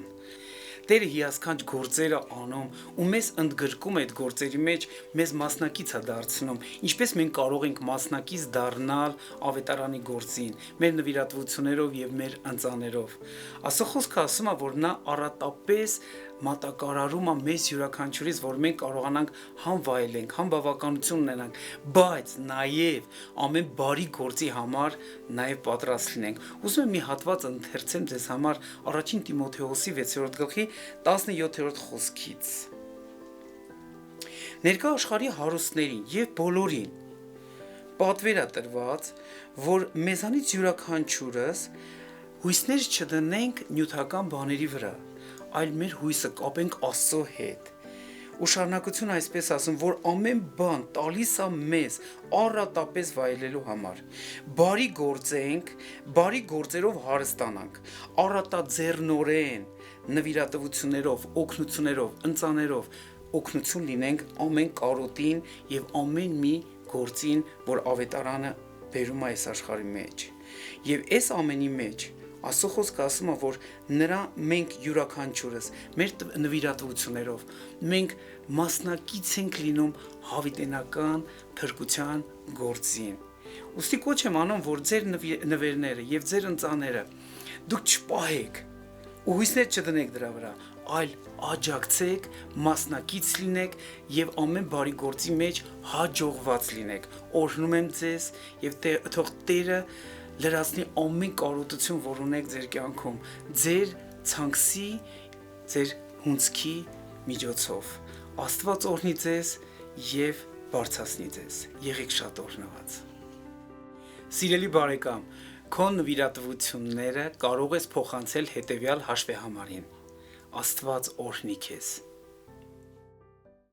Speaker 2: Տերը հիասքանչ գործերը անում ու մեզ ընդգրկում այդ գործերի մեջ, մեզ մասնակից է դարձնում, ինչպես մենք կարող ենք մասնակից դառնալ ավետարանի գործին, մեր նվիրատվություններով եւ մեր ընծաներով։ Աստծո խոսքը ասում է, որ նա առատապես մատակարարում է մեզ յուրաքանչյուրից, որ մենք կարողանանք համ վայելենք, համ բավականություն ունենանք, բայց նաև ամեն բարի գործի համար նաև պատրաստ լինենք։ Ուզում եմ մի հատված ընթերցեմ ձեզ համար առաջին Տիմոթեոսի 6-րդ գլխի 17-րդ խոսքից։ Ներկա աշխարհի հարուստներին եւ բոլորին պատվեր է տրված, որ մեզանից յուրաքանչյուրս հույսներ չդնենք նյութական բաների վրա, այլ մեր հույսը կապենք Աստծո հետ։ Ու շարունակություն այսպես ասում, որ ամեն բան տալիս է մեզ առատապես վայելելու համար։ Բարի գործենք, բարի գործերով հարստանանք, առատաձեռնորեն նվիրատվություններով, օգնություններով, ընծաներով օգնություն լինենք ամեն կարոտին եւ ամեն մի գործին, որ ավետարանը բերում է այս աշխարհի մեջ։ Եվ այս ամենի մեջ Աստծո խոսքը ասում է, որ նրա մենք յուրաքանչյուրս մեր նվիրատվություններով մենք մասնակից ենք լինում հավիտենական փրկության գործին։ Ոստի կոչ եմ անում, որ ձեր նվերները եւ ձեր ընծաները դուք չպահեք ու հույսներ չդնեք դրա վրա, այլ աջակցեք, մասնակից լինեք եւ ամեն բարի գործի մեջ հաջողված լինեք։ Օրհնում եմ ձեզ եւ թող Տերը լրացնի ամեն կարոտություն, որ ունեք ձեր կյանքում, ձեր ցանկսի, ձեր հունցքի միջոցով։ Աստված օրհնի ձեզ եւ բարձրացնի ձեզ։ Եղեք շատ օրհնված։ Սիրելի բարեկամ, քո նվիրատվությունները կարող ես փոխանցել հետեւյալ հաշվեհամարին։ Աստված օրհնի քեզ։